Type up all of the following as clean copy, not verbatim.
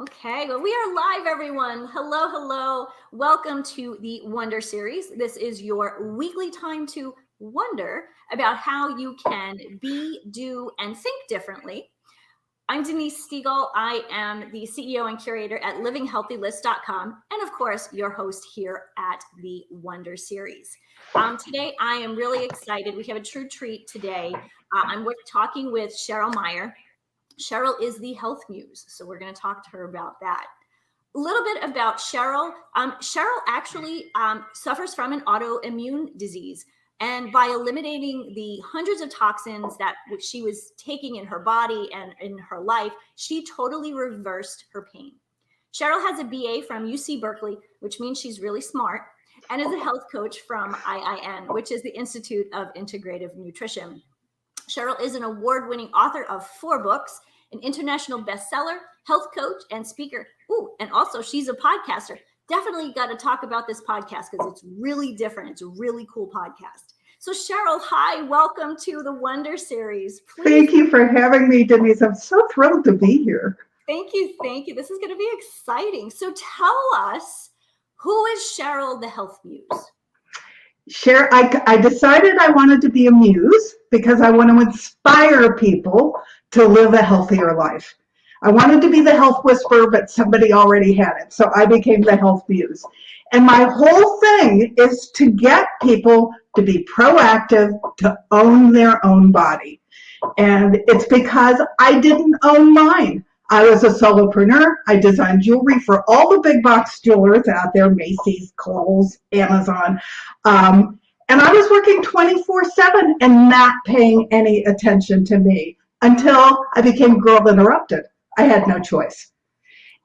Okay, well, we are live, everyone. Hello, hello. Welcome to the Wonder Series. This is your weekly time to wonder about how you can be, do, and think differently. I'm Denise Stiegel. I am the CEO and curator at livinghealthylist.com, and of course, your host here at the Wonder Series. Today, I am really excited. We have a true treat today. I'm talking with Cheryl Meyer. Cheryl is the health muse, so we're going to talk to her about that. A little bit about Cheryl. Cheryl actually suffers from an autoimmune disease. And by eliminating the hundreds of toxins that she was taking in her body and in her life, she totally reversed her pain. Cheryl has a BA from UC Berkeley, which means she's really smart, and is a health coach from IIN, which is the Institute of Integrative Nutrition. Cheryl is an award-winning author of 4 books, an international bestseller, health coach, and speaker. Ooh, and also she's a podcaster. Definitely got to talk about this podcast because it's really different. It's a really cool podcast. So Cheryl, hi, welcome to the Wonder Series. Please. Thank you for having me, Denise. I'm so thrilled to be here. Thank you. Thank you. This is going to be exciting. So tell us, who is Cheryl the Health Muse? I decided I wanted to be a muse because I want to inspire people to live a healthier life. I wanted to be the health whisperer, but somebody already had it. So I became the health muse. And my whole thing is to get people to be proactive, to own their own body. And it's because I didn't own mine. I was a solopreneur. I designed jewelry for all the big box jewelers out there, Macy's, Kohl's, Amazon. And I was working 24/7 and not paying any attention to me until I became Girl Interrupted. I had no choice.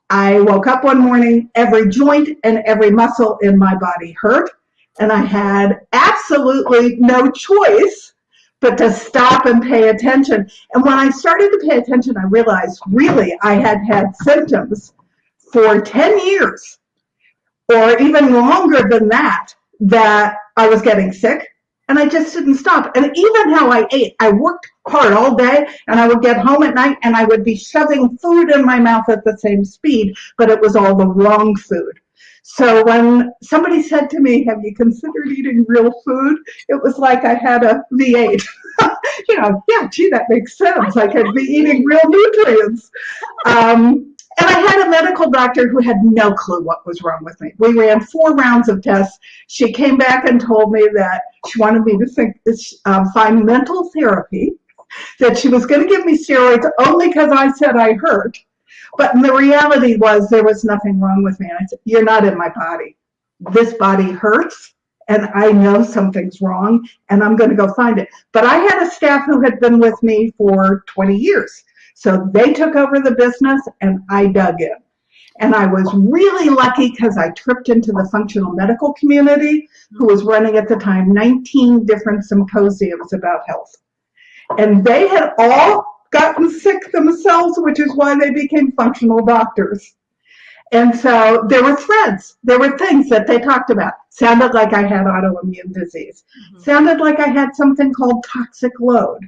I woke up one morning, every joint and every muscle in my body hurt, and I had absolutely no choice but to stop and pay attention. And when I started to pay attention, I realized really I had had symptoms for 10 years or even longer than that I was getting sick, and I just didn't stop. And even how I ate, I worked hard all day, and I would get home at night, and I would be shoving food in my mouth at the same speed, but it was all the wrong food. So when somebody said to me, have you considered eating real food? It was like I had a V8. Yeah, gee, that makes sense. I could be eating real nutrients. And I had a medical doctor who had no clue what was wrong with me. We ran 4 rounds of tests. She came back and told me that she wanted me to find mental therapy, that she was going to give me steroids only because I said I hurt. But the reality was there was nothing wrong with me. And I said, you're not in my body. This body hurts, and I know something's wrong, and I'm going to go find it. But I had a staff who had been with me for 20 years. So they took over the business, and I dug in. And I was really lucky because I tripped into the functional medical community, who was running at the time 19 different symposiums about health. And they had all gotten sick themselves, which is why they became functional doctors. And so there were threads. There were things that they talked about. Sounded like I had autoimmune disease. Sounded like I had something called toxic load.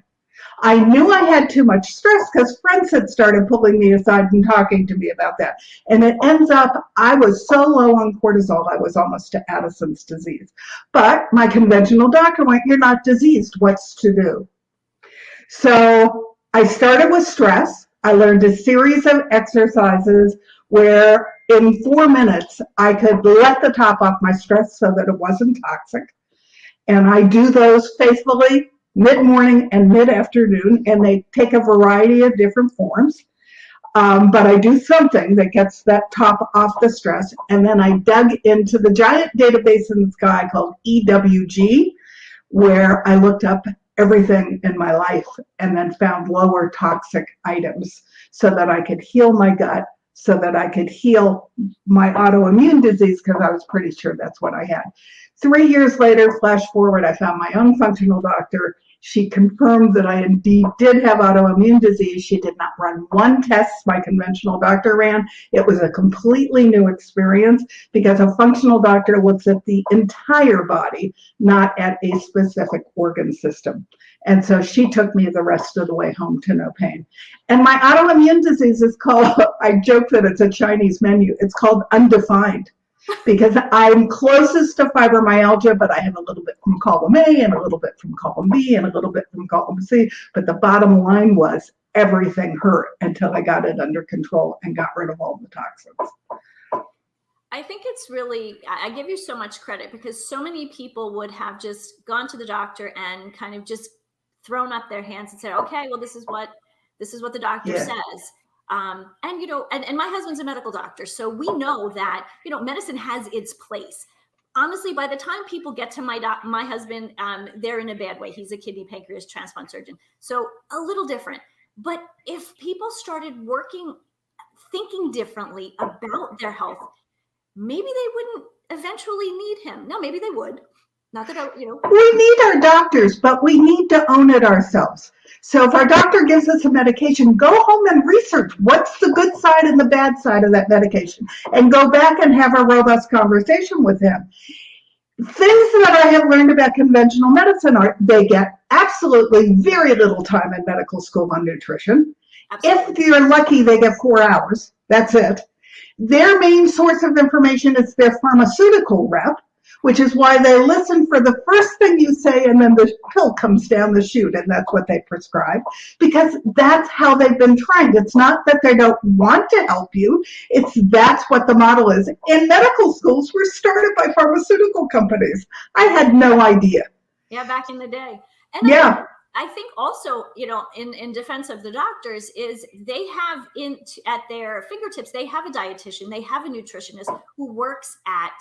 I knew I had too much stress because friends had started pulling me aside and talking to me about that. And it ends up, I was so low on cortisol, I was almost to Addison's disease. But my conventional doctor went, you're not diseased, what's to do? So I started with stress. I learned a series of exercises where in 4 minutes, I could let the top off my stress so that it wasn't toxic. And I do those faithfully mid-morning and mid-afternoon, and they take a variety of different forms. But I do something that gets that top off the stress, and then I dug into the giant database in the sky called EWG, where I looked up everything in my life and then found lower toxic items so that I could heal my gut, so that I could heal my autoimmune disease, because I was pretty sure that's what I had. 3 years later, flash forward, I found my own functional doctor. She confirmed that I indeed did have autoimmune disease. She did not run one test my conventional doctor ran. It was a completely new experience because a functional doctor looks at the entire body, not at a specific organ system. And so she took me the rest of the way home to no pain. And my autoimmune disease is called, I joke that it's a Chinese menu, it's called undefined, because I'm closest to fibromyalgia, but I have a little bit from column A and a little bit from column B and a little bit from column C. But the bottom line was everything hurt until I got it under control and got rid of all the toxins. I think it's really, I give you so much credit, because so many people would have just gone to the doctor and kind of just thrown up their hands and said, okay, well, this is what the doctor says. And my husband's a medical doctor, so we know that, medicine has its place. Honestly, by the time people get to my husband, they're in a bad way. He's a kidney pancreas transplant surgeon, so a little different. But if people started thinking differently about their health, maybe they wouldn't eventually need him. No, maybe they would. Not that We need our doctors, but we need to own it ourselves. So if our doctor gives us a medication, go home and research what's the good side and the bad side of that medication, and go back and have a robust conversation with him. Things that I have learned about conventional medicine are they get absolutely very little time in medical school on nutrition. Absolutely. If you're lucky, they get 4 hours. That's it. Their main source of information is their pharmaceutical rep, which is why they listen for the first thing you say, and then the pill comes down the chute, and that's what they prescribe, because that's how they've been trained. It's not that they don't want to help you, that's what the model is. And medical schools were started by pharmaceutical companies. I had no idea. Yeah, back in the day. And I think also, in defense of the doctors, is they have at their fingertips, they have a dietitian, they have a nutritionist who works at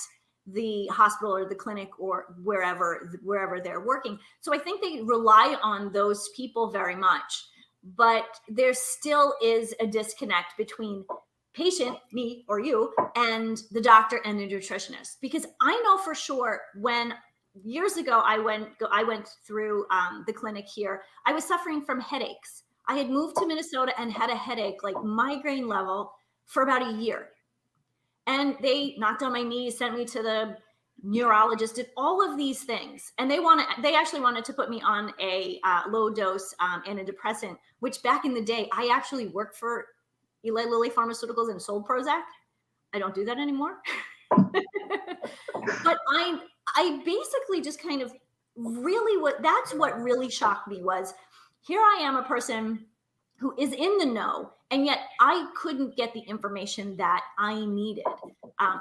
the hospital or the clinic or wherever they're working. So I think they rely on those people very much, but there still is a disconnect between patient, me or you, and the doctor and the nutritionist. Because I know for sure, when years ago I went through the clinic here, I was suffering from headaches. I had moved to Minnesota and had a headache, like migraine level, for about a year. And they knocked on my knees, sent me to the neurologist, did all of these things. And they actually wanted to put me on a low dose antidepressant, which back in the day, I actually worked for Eli Lilly Pharmaceuticals and sold Prozac. I don't do that anymore. But I basically just kind of that's what really shocked me was, here I am, a person who is in the know, and yet I couldn't get the information that I needed.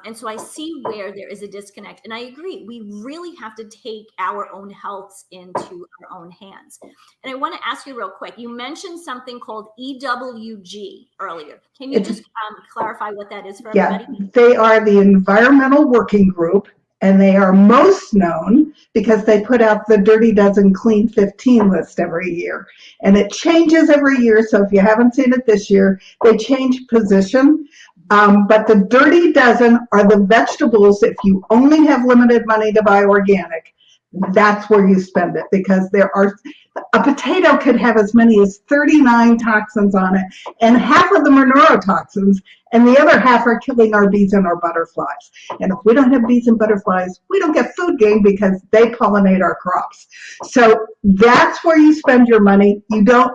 And so I see where there is a disconnect. And I agree, we really have to take our own health into our own hands. And I want to ask you real quick, you mentioned something called EWG earlier. Can you just clarify what that is for everybody? Yeah, they are the Environmental Working Group, and they are most known because they put out the Dirty Dozen Clean 15 list every year. And it changes every year, so if you haven't seen it this year, they change position. But the Dirty Dozen are the vegetables, if you only have limited money to buy organic, that's where you spend it, because a potato could have as many as 39 toxins on it, and half of them are neurotoxins, and the other half are killing our bees and our butterflies. And if we don't have bees and butterflies, we don't get food gain because they pollinate our crops. So that's where you spend your money. You don't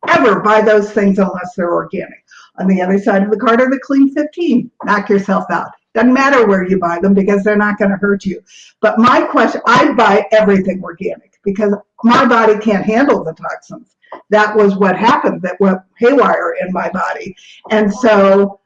ever buy those things unless they're organic. On the other side of the card are the Clean 15. Knock yourself out. Doesn't matter where you buy them because they're not going to hurt you. But my question, I buy everything organic because my body can't handle the toxins. That was what happened, that went haywire in my body. And so,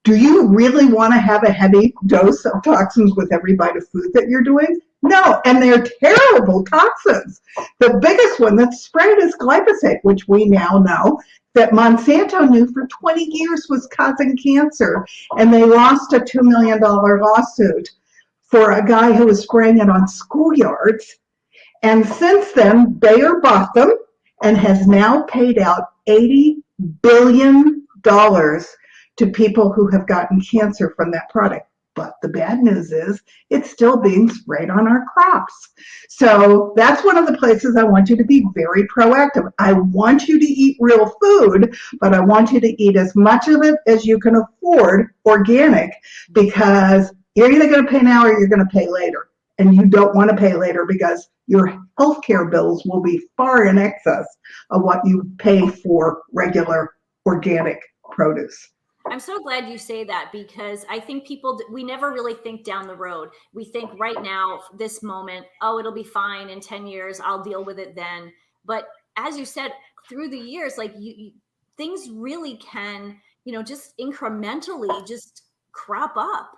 do you really want to have a heavy dose of toxins with every bite of food that you're doing? No, and they're terrible toxins. The biggest one that's sprayed is glyphosate, which we now know that Monsanto knew for 20 years was causing cancer, and they lost a $2 million lawsuit for a guy who was spraying it on schoolyards. And since then, Bayer bought them and has now paid out $80 billion to people who have gotten cancer from that product. But the bad news is it's still being sprayed on our crops. So that's one of the places I want you to be very proactive. I want you to eat real food, but I want you to eat as much of it as you can afford organic, because you're either going to pay now or you're going to pay later. and you don't want to pay later because your healthcare bills will be far in excess of what you pay for regular organic produce. I'm so glad you say that, because I think people, we never really think down the road. We think right now, this moment, oh, it'll be fine in 10 years, I'll deal with it then. But as you said, through the years, like things really can, just incrementally just crop up.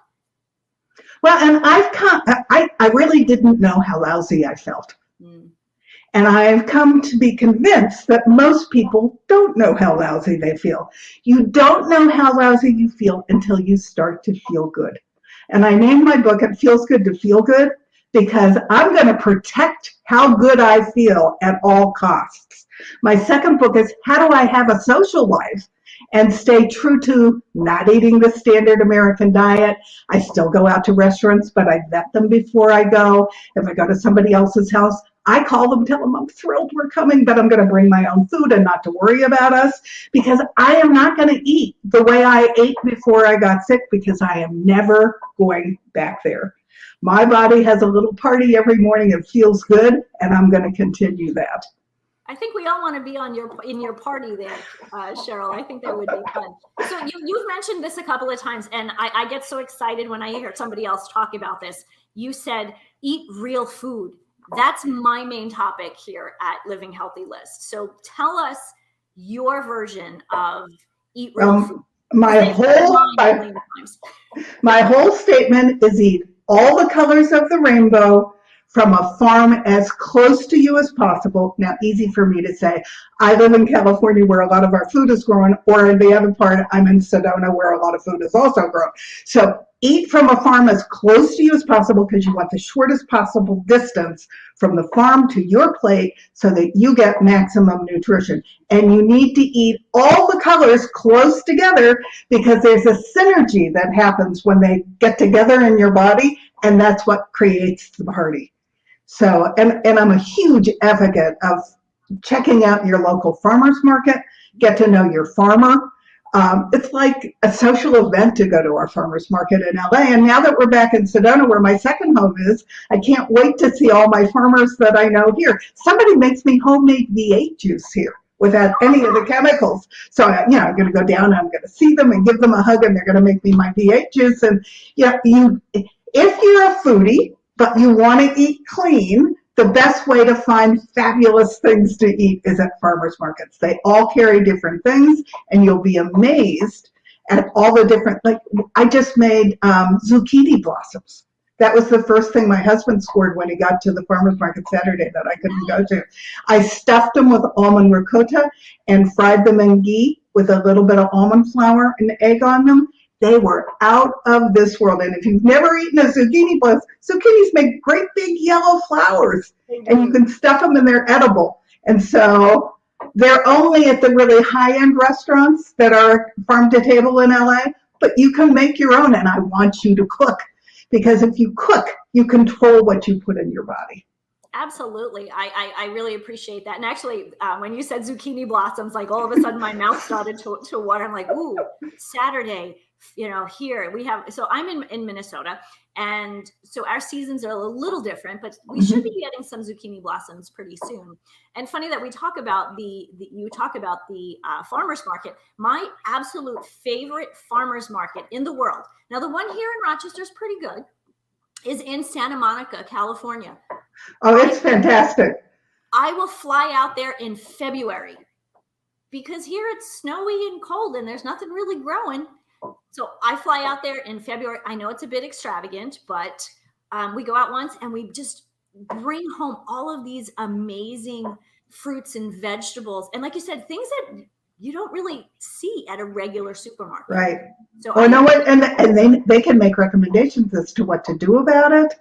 Well, and I really didn't know how lousy I felt. Mm. And I've come to be convinced that most people don't know how lousy they feel. You don't know how lousy you feel until you start to feel good. And I named my book, It Feels Good to Feel Good, because I'm going to protect how good I feel at all costs. My second book is How Do I Have a Social Life and Stay True to Not Eating the Standard American Diet. I still go out to restaurants, but I vet them before I go. If I go to somebody else's house, I call them, tell them I'm thrilled we're coming, but I'm going to bring my own food and not to worry about us, because I am not going to eat the way I ate before I got sick, because I am never going back there. My body has a little party every morning. It feels good, and I'm going to continue that. I think we all want to be in your party there, Cheryl. I think that would be fun. So you've mentioned this a couple of times, and I get so excited when I hear somebody else talk about this. You said, eat real food. That's my main topic here at Living Healthy List. So tell us your version of eat real food. My whole statement is eat all the colors of the rainbow from a farm as close to you as possible. Now, easy for me to say. I live in California where a lot of our food is grown, or in the other part, I'm in Sedona where a lot of food is also grown. So eat from a farm as close to you as possible, because you want the shortest possible distance from the farm to your plate so that you get maximum nutrition. And you need to eat all the colors close together, because there's a synergy that happens when they get together in your body, and that's what creates the party. So, and I'm a huge advocate of checking out your local farmer's market, get to know your farmer. It's like a social event to go to our farmer's market in LA. And now that we're back in Sedona, where my second home is, I can't wait to see all my farmers that I know here. Somebody makes me homemade V8 juice here without any of the chemicals. So, I'm going to go down and I'm going to see them and give them a hug, and they're going to make me my V8 juice. And if you're a foodie, but you want to eat clean, the best way to find fabulous things to eat is at farmers markets. They all carry different things, and you'll be amazed at all the different, like I just made zucchini blossoms. That was the first thing my husband scored when he got to the farmers market Saturday that I couldn't go to. I stuffed them with almond ricotta and fried them in ghee with a little bit of almond flour and egg on them. They were out of this world. And if you've never eaten a zucchini blossom, zucchinis make great big yellow flowers, and you can stuff them and they're edible. And so they're only at the really high-end restaurants that are farm to table in LA, but you can make your own, and I want you to cook, because if you cook, you control what you put in your body. Absolutely. I really appreciate that. And actually, when you said zucchini blossoms, like all of a sudden my mouth started to water. I'm like, ooh, Saturday, here we have, so I'm in Minnesota. And so our seasons are a little different, but we should be getting some zucchini blossoms pretty soon. And funny that we talk about you talk about the farmer's market. My absolute favorite farmer's market in the world. Now, the one here in Rochester is pretty good, is in Santa Monica, California. Oh, it's fantastic. I will fly out there in February, because here it's snowy and cold and there's nothing really growing. So I fly out there in February. I know it's a bit extravagant, but we go out once and we just bring home all of these amazing fruits and vegetables. And like you said, things that you don't really see at a regular supermarket. Right. So well, know what? And they can make recommendations as to what to do about it.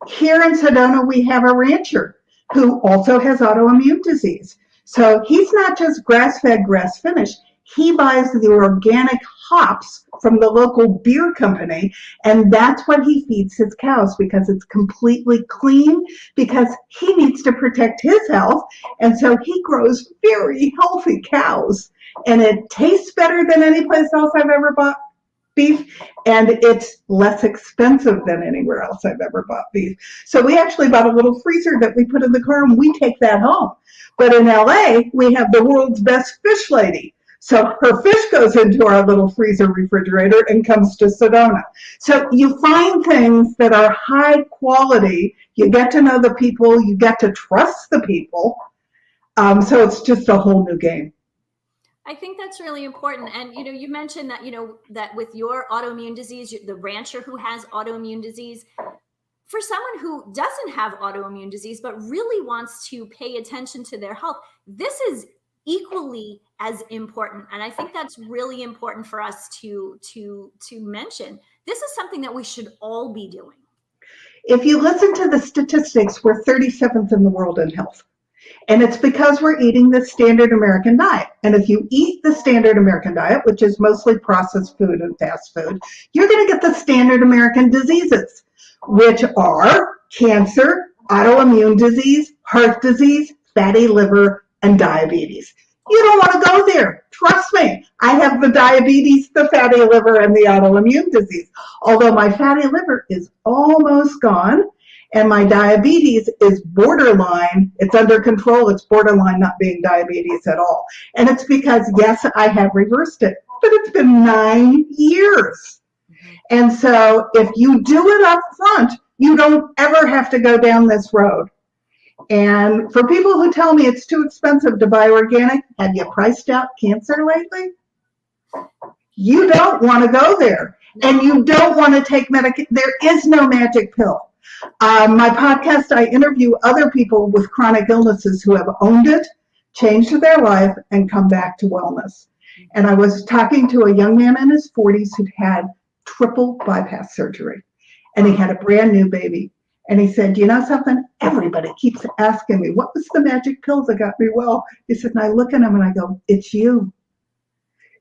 Here in Sedona, we have a rancher who also has autoimmune disease. So he's not just grass-fed, grass-finished. He buys the organic hops from the local beer company, and that's what he feeds his cows, because it's completely clean, because he needs to protect his health, and so he grows very healthy cows, and it tastes better than any place else I've ever bought. beef, and it's less expensive than anywhere else I've ever bought beef. So we actually bought a little freezer that we put in the car and we take that home. But in LA, we have the world's best fish lady. So her fish goes into our little freezer refrigerator and comes to Sedona. So you find things that are high quality. You get to know the people. You get to trust the people. So it's just a whole new game. I think that's really important. And, you mentioned that, that with your autoimmune disease, the rancher who has autoimmune disease, for someone who doesn't have autoimmune disease, but really wants to pay attention to their health, this is equally as important. And I think that's really important for us to mention. This is something that we should all be doing. If you listen to the statistics, we're 37th in the world in health. And it's because we're eating the standard American diet. And if you eat the standard American diet, which is mostly processed food and fast food, you're going to get the standard American diseases, which are cancer, autoimmune disease, heart disease, fatty liver, and diabetes. You don't want to go there. Trust me. I have the diabetes, the fatty liver, and the autoimmune disease. Although my fatty liver is almost gone, and my diabetes is borderline. It's under control. It's borderline not being diabetes at all. And it's because, yes, I have reversed it, but it's been 9 years. And so if you do it up front, you don't ever have to go down this road. And for people who tell me it's too expensive to buy organic, have you priced out cancer lately? You don't want to go there. And you don't want to take medication. There is no magic pill. My podcast, I interview other people with chronic illnesses who have owned it, changed their life, and come back to wellness. And I was talking to a young man in his 40s who'd had triple bypass surgery, and he had a brand new baby. And he said, you know something? Everybody keeps asking me, what was the magic pill that got me well? He said, and I look at him and I go, it's you.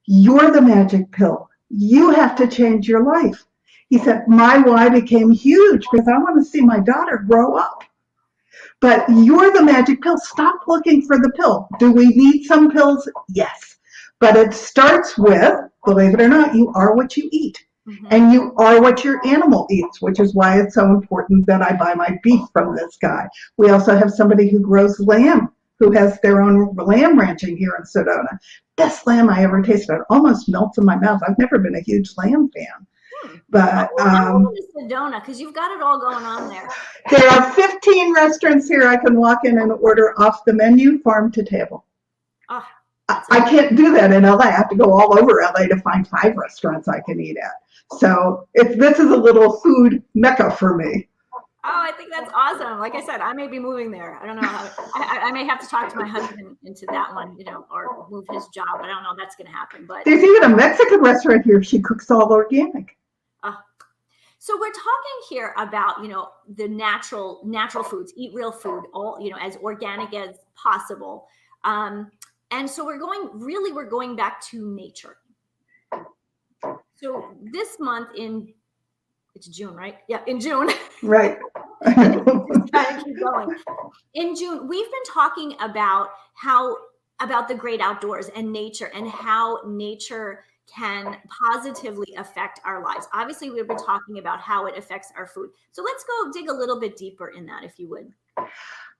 You're the magic pill. You have to change your life. He said, my why became huge because I want to see my daughter grow up. But you're the magic pill. Stop looking for the pill. Do we need some pills? Yes. But it starts with, believe it or not, you are what you eat. Mm-hmm. And you are what your animal eats, which is why it's so important that I buy my beef from this guy. We also have somebody who grows lamb, who has their own lamb ranching here in Sedona. Best lamb I ever tasted. It almost melts in my mouth. I've never been a huge lamb fan. But I'm going to Sedona because you've got it all going on there. There are 15 restaurants here I can walk in and order off the menu, farm to table. Oh, I can't do that in LA. I have to go all over LA to find 5 restaurants I can eat at. So this is a little food mecca for me. Oh, I think that's awesome. Like I said, I may be moving there. I don't know how. I may have to talk to my husband into that one, or move his job. I don't know if that's going to happen. But there's even a Mexican restaurant here. She cooks all organic. So we're talking here about, the natural foods, eat real food, all, as organic as possible. And so we're going back to nature. So this month it's June, right? Yeah, in June. Right. Just gotta keep going. In June, we've been talking about the great outdoors and nature and how nature can positively affect our lives. Obviously, we've been talking about how it affects our food. So let's go dig a little bit deeper in that, if you would.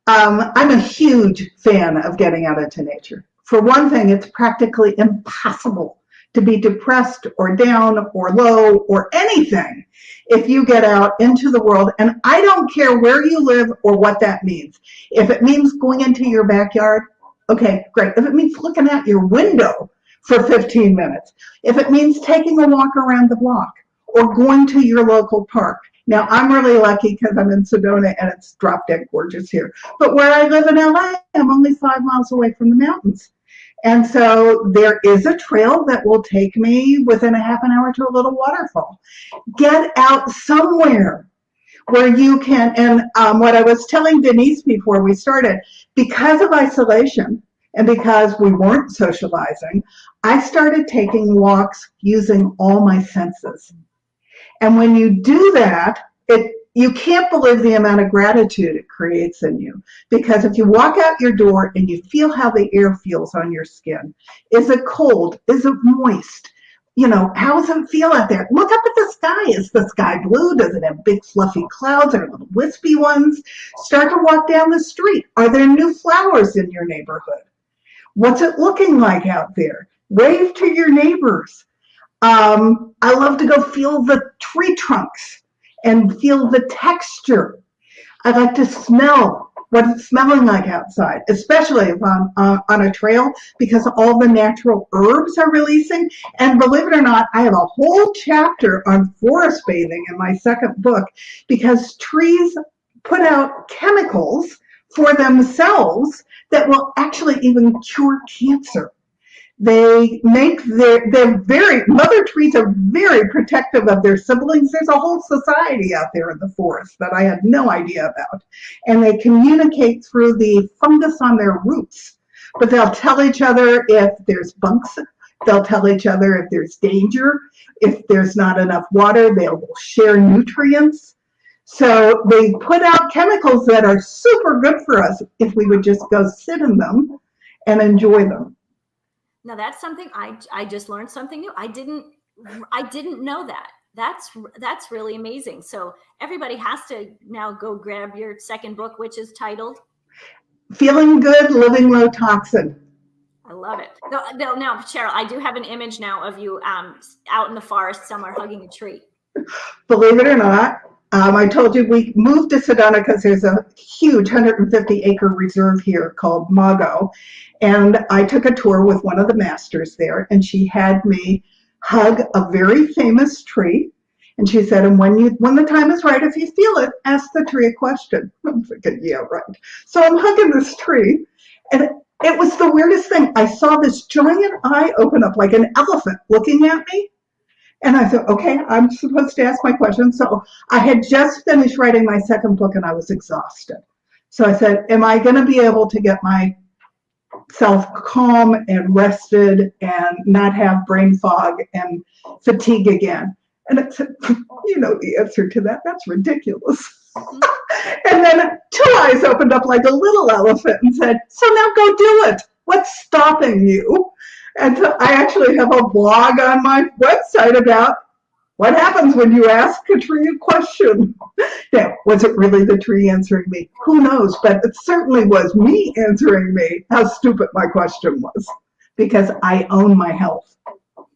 I'm a huge fan of getting out into nature. For one thing, it's practically impossible to be depressed or down or low or anything if you get out into the world. And I don't care where you live or what that means. If it means going into your backyard, okay, great. If it means looking out your window for 15 minutes, if it means taking a walk around the block or going to your local park. Now, I'm really lucky because I'm in Sedona and it's drop dead gorgeous here. But where I live in LA, I'm only 5 miles away from the mountains. And so there is a trail that will take me within a half an hour to a little waterfall. Get out somewhere where you can, and what I was telling Denise before we started, because of isolation and because we weren't socializing, I started taking walks using all my senses. And when you do that, you can't believe the amount of gratitude it creates in you. Because if you walk out your door and you feel how the air feels on your skin, is it cold? Is it moist? how does it feel out there? Look up at the sky. Is the sky blue? Does it have big fluffy clouds or little wispy ones? Start to walk down the street. Are there new flowers in your neighborhood? What's it looking like out there? Wave to your neighbors. I love to go feel the tree trunks and feel the texture. I like to smell what it's smelling like outside, especially if I'm on a trail, because all the natural herbs are releasing. And believe it or not, I have a whole chapter on forest bathing in my second book, because trees put out chemicals for themselves that will actually even cure cancer. They're mother trees are very protective of their siblings. There's a whole society out there in the forest that I had no idea about. And they communicate through the fungus on their roots. But they'll tell each other if there's bugs. They'll tell each other if there's danger. If there's not enough water, they will share nutrients. So they put out chemicals that are super good for us if we would just go sit in them and enjoy them. Now that's something I just learned something new. I didn't know that. That's really amazing. So everybody has to now go grab your second book, which is titled Feeling Good, Living Low Toxin. I love it. No, now, Cheryl, I do have an image now of you out in the forest somewhere hugging a tree. Believe it or not, I told you we moved to Sedona because there's a huge 150-acre reserve here called Mago. And I took a tour with one of the masters there, and she had me hug a very famous tree. And she said, and when the time is right, if you feel it, ask the tree a question. I'm thinking, yeah, right. So I'm hugging this tree, and it was the weirdest thing. I saw this giant eye open up like an elephant looking at me. And I thought, okay, I'm supposed to ask my question. So I had just finished writing my second book, and I was exhausted. So I said, am I going to be able to get myself calm and rested and not have brain fog and fatigue again? And it said, you know the answer to that. That's ridiculous. And then two eyes opened up like a little elephant and said, so now go do it. What's stopping you? And so I actually have a blog on my website about what happens when you ask a tree a question. Now, was it really the tree answering me? Who knows? But it certainly was me answering me how stupid my question was, because I own my health. And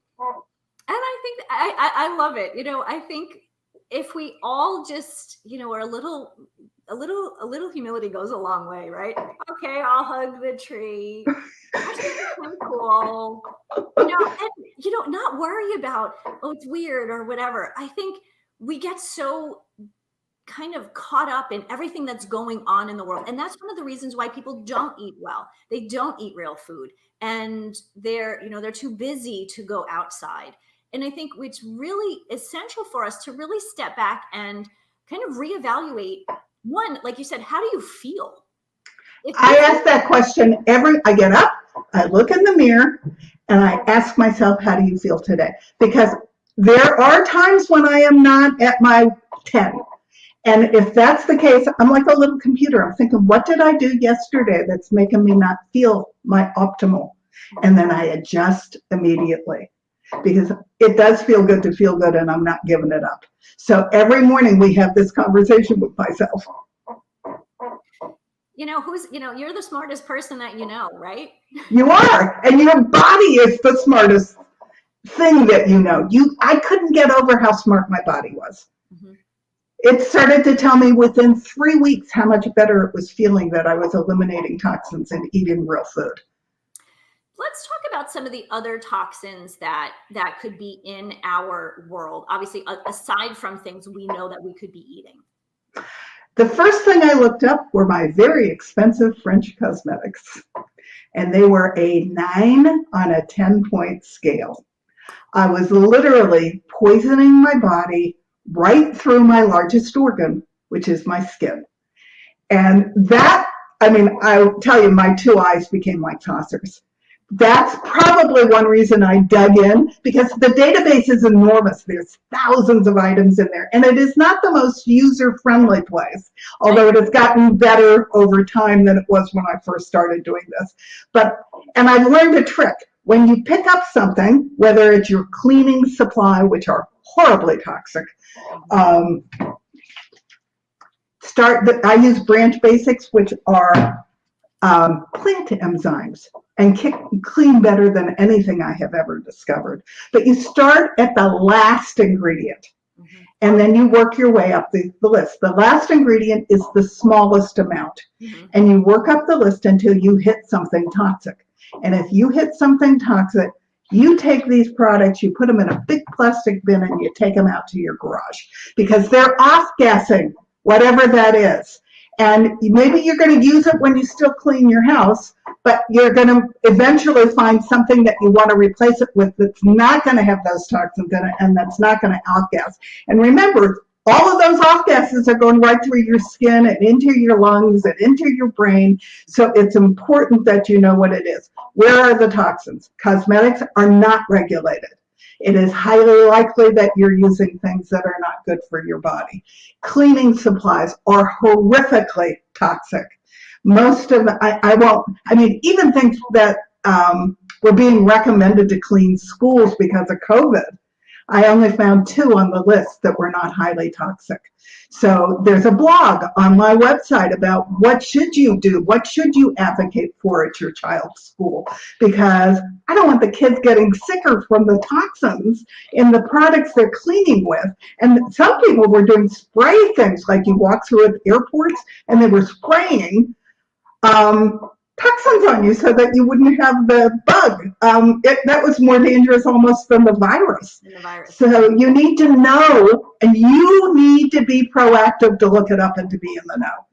I think I love it. I think if we all just, are a little humility goes a long way, right? Okay, I'll hug the tree. Cool. And not worry about, oh, it's weird or whatever. I think we get so kind of caught up in everything that's going on in the world. And that's one of the reasons why people don't eat well. They don't eat real food. And they're too busy to go outside. And I think it's really essential for us to really step back and kind of reevaluate. One, like you said, how do you feel? I ask that question I get up, I look in the mirror, and I ask myself, how do you feel today? Because there are times when I am not at my 10. And if that's the case, I'm like a little computer. I'm thinking, what did I do yesterday that's making me not feel my optimal? And then I adjust immediately, because it does feel good to feel good, and I'm not giving it up. So every morning we have this conversation with myself. You're the smartest person that you know, right? You are, and your body is the smartest thing that you know. I couldn't get over how smart my body was. Mm-hmm. It started to tell me within 3 weeks how much better it was feeling that I was eliminating toxins and eating real food. Let's talk about some of the other toxins that could be in our world. Obviously, aside from things we know that we could be eating. The first thing I looked up were my very expensive French cosmetics, and they were a 9 on a 10-point scale. I was literally poisoning my body right through my largest organ, which is my skin. And I'll tell you, my 2 eyes became like saucers. That's probably one reason I dug in, because the database is enormous. There's thousands of items in there, and it is not the most user-friendly place, although it has gotten better over time than it was when I first started doing this. And I've learned a trick. When you pick up something, whether it's your cleaning supply, which are horribly toxic, um, I use Branch Basics, which are plant enzymes and clean better than anything I have ever discovered. But you start at the last ingredient and then you work your way up the list. The last ingredient is the smallest amount and you work up the list until you hit something toxic. And if you hit something toxic, you take these products, you put them in a big plastic bin and you take them out to your garage because they're off-gassing, whatever that is. And maybe you're going to use it when you still clean your house, but you're going to eventually find something that you want to replace it with that's not going to have those toxins in it and that's not going to outgas. And remember, all of those off gases are going right through your skin and into your lungs and into your brain. So it's important that you know what it is. Where are the toxins? Cosmetics are not regulated. It is highly likely that you're using things that are not good for your body. Cleaning supplies are horrifically toxic. Most of them, even things that were being recommended to clean schools because of COVID, I only found 2 on the list that were not highly toxic. So there's a blog on my website about what should you do, what should you advocate for at your child's school, because I don't want the kids getting sicker from the toxins in the products they're cleaning with. And some people were doing spray things, like you walk through at airports and they were spraying toxins on you so that you wouldn't have the bug. That was more dangerous almost than the virus. So you need to know, and you need to be proactive to look it up and to be in the know.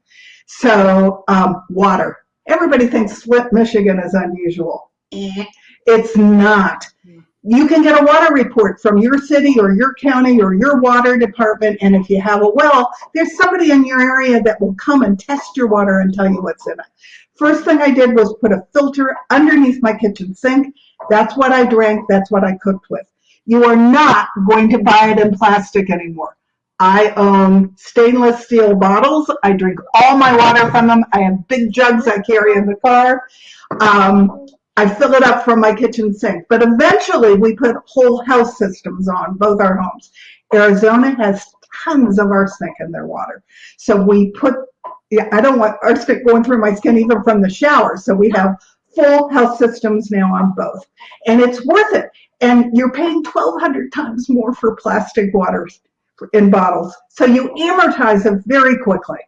So water. Everybody thinks Flint, Michigan is unusual. It's not. You can get a water report from your city or your county or your water department, and if you have a well, there's somebody in your area that will come and test your water and tell you what's in it. First thing I did was put a filter underneath my kitchen sink. That's what I drank. That's what I cooked with. You are not going to buy it in plastic anymore. I own stainless steel bottles. I drink all my water from them. I have big jugs I carry in the car. I fill it up from my kitchen sink. But eventually we put whole house systems on both our homes. Arizona has tons of arsenic in their water. So we put, I don't want arsenic going through my skin even from the shower. So we have full health systems now on both. And it's worth it. And you're paying 1,200 times more for plastic waters in bottles. So you amortize it very quickly.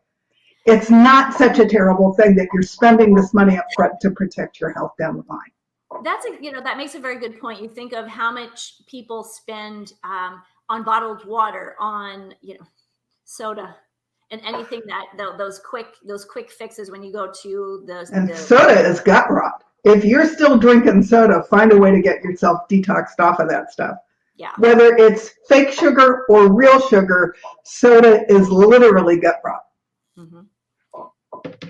It's not such a terrible thing that you're spending this money up front to protect your health down the line. That makes a very good point. You think of how much people spend on bottled water, on soda, and anything that those quick fixes when you go to those. And soda is gut rot. If you're still drinking soda, find a way to get yourself detoxed off of that stuff. Yeah. Whether it's fake sugar or real sugar, soda is literally gut rot. Mm-hmm.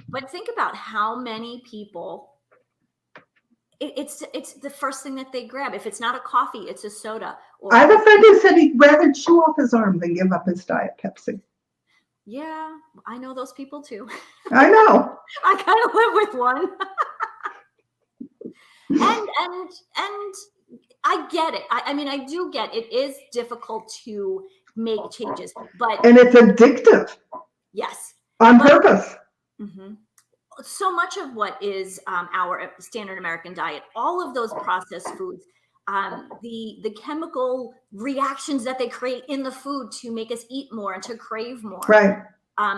But think about how many people, it's the first thing that they grab. If it's not a coffee, it's a soda. I have a friend who said he'd rather chew off his arm than give up his Diet Pepsi. Yeah, I know those people too. I know. I kind of live with one. and I get it. I do get it. It is difficult to make changes, and it's addictive. Yes. On purpose. Mm-hmm. So much of what is our standard American diet, all of those processed foods, the chemical reactions that they create in the food to make us eat more and to crave more. Right.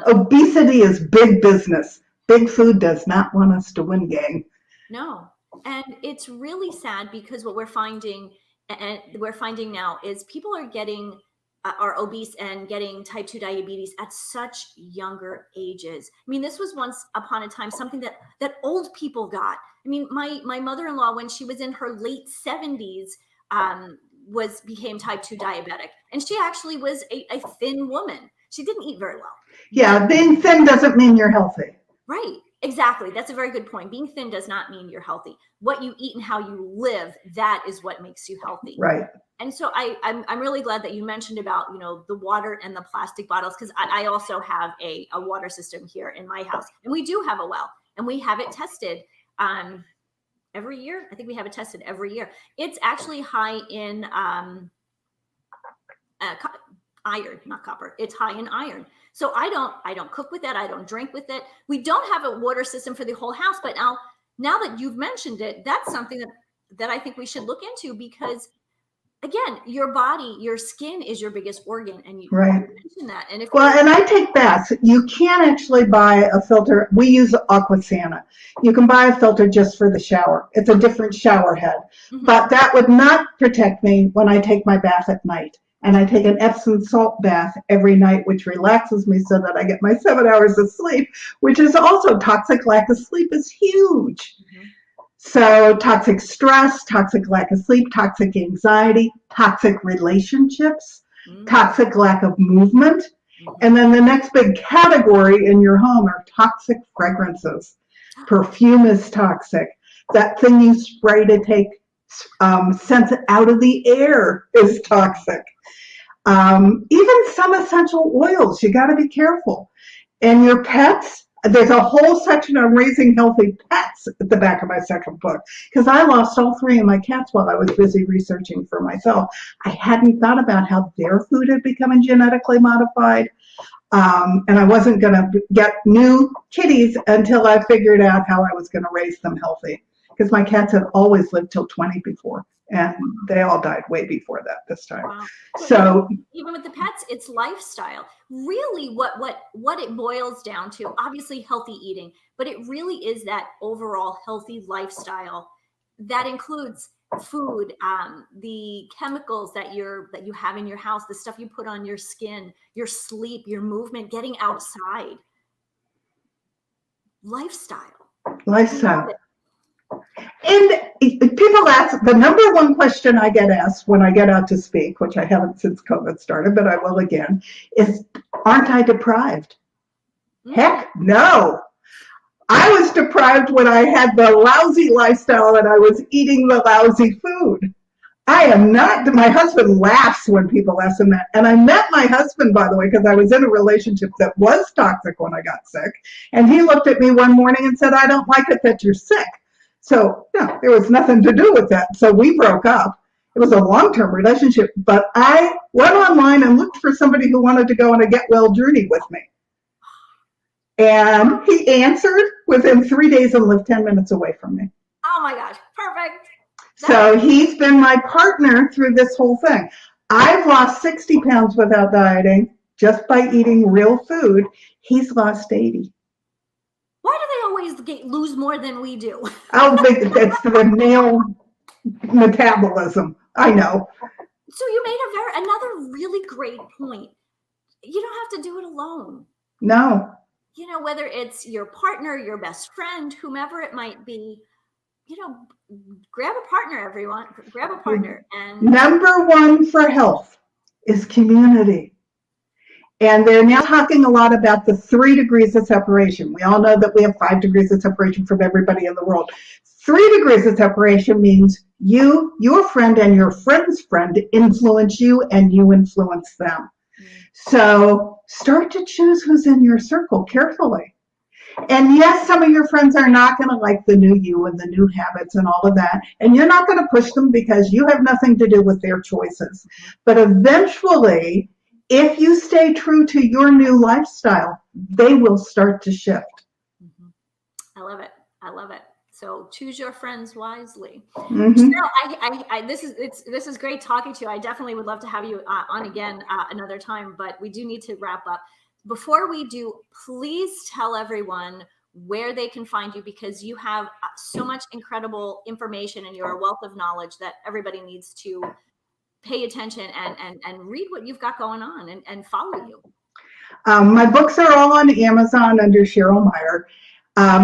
Obesity is big business. Big food does not want us to win, gang. No. And it's really sad because what we're finding now is people are obese and getting type 2 diabetes at such younger ages. I mean, this was once upon a time something that old people got. I mean, my mother-in-law, when she was in her late 70s, became type 2 diabetic. And she actually was a thin woman. She didn't eat very well. Yeah, being thin doesn't mean you're healthy. Right. Exactly. That's a very good point. Being thin does not mean you're healthy. What you eat and how you live, that is what makes you healthy. Right. And so I'm really glad that you mentioned about, the water and the plastic bottles, because I also have a water system here in my house, and we do have a well, and we have it tested every year. I think we have it tested every year. It's actually high in iron, not copper. It's high in iron. So I don't cook with it. I don't drink with it. We don't have a water system for the whole house, but now that you've mentioned it, that's something that I think we should look into, because again, your body, your skin is your biggest organ, and you mentioned that. And if and I take baths. You can actually buy a filter. We use Aquasana. You can buy a filter just for the shower. It's a different shower head, but that would not protect me when I take my bath at night. And I take an Epsom salt bath every night, which relaxes me so that I get my 7 hours of sleep, which is also toxic. Lack of sleep is huge. So toxic stress, toxic lack of sleep, toxic anxiety, toxic relationships, toxic lack of movement. And then the next big category in your home are toxic fragrances. Perfume is toxic. That thing you spray to take scent out of the air is toxic. Even some essential oils, you got to be careful. And your pets, there's a whole section on raising healthy pets at the back of my second book, because I lost all 3 of my cats while I was busy researching for myself. I hadn't thought about how their food had become genetically modified. And I wasn't going to get new kitties until I figured out how I was going to raise them healthy, because my cats had always lived till 20 before, and they all died way before that this time. Wow. So even with the pets, it's lifestyle. Really, what it boils down to, obviously healthy eating, but it really is that overall healthy lifestyle that includes food, the chemicals that you have in your house, the stuff you put on your skin, your sleep, your movement, getting outside. Lifestyle. And people ask, the number one question I get asked when I get out to speak, which I haven't since COVID started, but I will again, is, aren't I deprived? Heck no. I was deprived when I had the lousy lifestyle and I was eating the lousy food. I am not. My husband laughs when people ask him that. And I met my husband, by the way, because I was in a relationship that was toxic when I got sick. And he looked at me one morning and said, I don't like it that you're sick. So no, there was nothing to do with that. So we broke up. It was a long-term relationship, but I went online and looked for somebody who wanted to go on a get well journey with me. And he answered within 3 days and lived 10 minutes away from me. Oh my gosh, perfect. So he's been my partner through this whole thing. I've lost 60 pounds without dieting just by eating real food. He's lost 80. Why do they always lose more than we do? I think it's the male metabolism. I know. So you made another really great point. You don't have to do it alone. No. You know, whether it's your partner, your best friend, whomever it might be, you know, grab a partner, everyone. Grab a partner. And number one for health is community. And they're now talking a lot about the 3 degrees of separation. We all know that we have 5 degrees of separation from everybody in the world. 3 degrees of separation means you, your friend, and your friend's friend influence you, and you influence them. So start to choose who's in your circle carefully. And yes, some of your friends are not going to like the new you and the new habits and all of that. And you're not going to push them because you have nothing to do with their choices. But eventually, if you stay true to your new lifestyle, they will start to shift. I love it. I love it. So choose your friends wisely. Mm-hmm. Cheryl, this is great talking to you. I definitely would love to have you on again another time, but we do need to wrap up. Before we do, please tell everyone where they can find you, because you have so much incredible information and you're a wealth of knowledge that everybody needs to pay attention and read what you've got going on and follow you. My books are all on Amazon under Cheryl Meyer.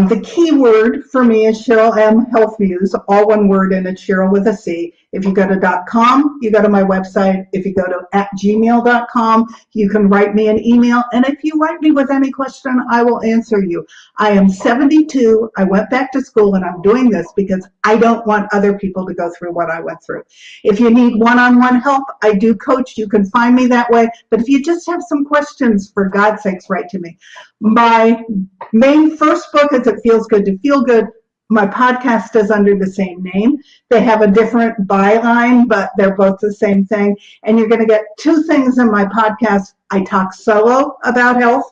The key word for me is Cheryl M. Health Views, all one word, and it's Cheryl with a C. If you go to .com, you go to my website. If you go to @gmail.com, you can write me an email. And if you write me with any question, I will answer you. I am 72. I went back to school, and I'm doing this because I don't want other people to go through what I went through. If you need one-on-one help, I do coach. You can find me that way. But if you just have some questions, for God's sakes, write to me. My main first book is It Feels Good to Feel Good. My podcast is under the same name. They have a different byline, but they're both the same thing. And you're going to get two things in my podcast. I talk solo about health,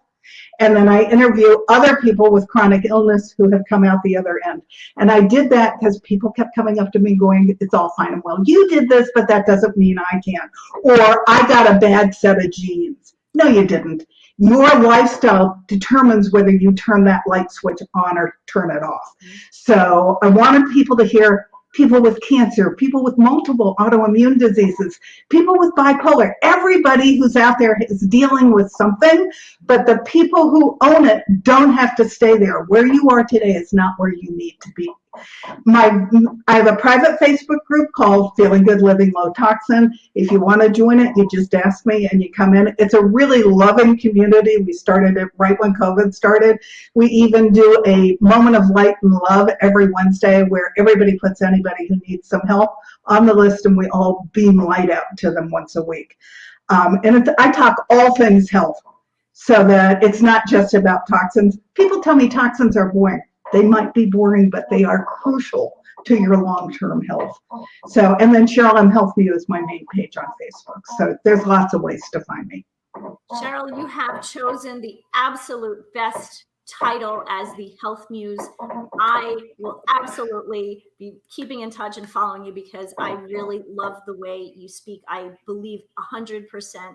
and then I interview other people with chronic illness who have come out the other end. And I did that because people kept coming up to me going, it's all fine and well. You did this, but that doesn't mean I can. Or I got a bad set of genes. No, you didn't. Your lifestyle determines whether you turn that light switch on or turn it off. So I wanted people to hear people with cancer, people with multiple autoimmune diseases, people with bipolar, everybody who's out there is dealing with something, but the people who own it don't have to stay there. Where you are today is not where you need to be. I have a private Facebook group called Feeling Good Living Low Toxin. If you want to join it, you just ask me and you come in. It's a really loving community. We started it right when COVID started. We even do a moment of light and love every Wednesday where everybody puts anybody who needs some help on the list and we all beam light out to them once a week. I talk all things health so that it's not just about toxins. People tell me toxins are boring. They might be boring, but they are crucial to your long-term health. So, and then Cheryl M. Health View is my main page on Facebook. So there's lots of ways to find me. Cheryl, you have chosen the absolute best title as the Health Muse. I will absolutely be keeping in touch and following you because I really love the way you speak. I believe 100%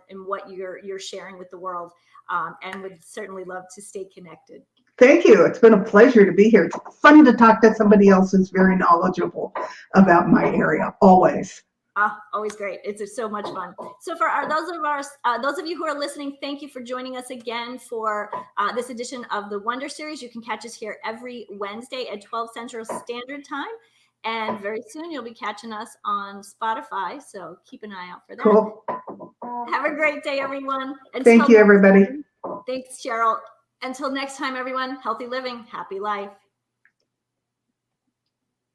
in what you're sharing with the world, and would certainly love to stay connected. Thank you. It's been a pleasure to be here. It's fun to talk to somebody else who's very knowledgeable about my area, always. Always great. It's so much fun. So for those of you who are listening, thank you for joining us again for this edition of the Wonder Series. You can catch us here every Wednesday at 12 Central Standard Time. And very soon you'll be catching us on Spotify. So keep an eye out for that. Cool. Have a great day, everyone. Thank you, everybody. Thanks, Cheryl. Until next time, everyone, healthy living, happy life.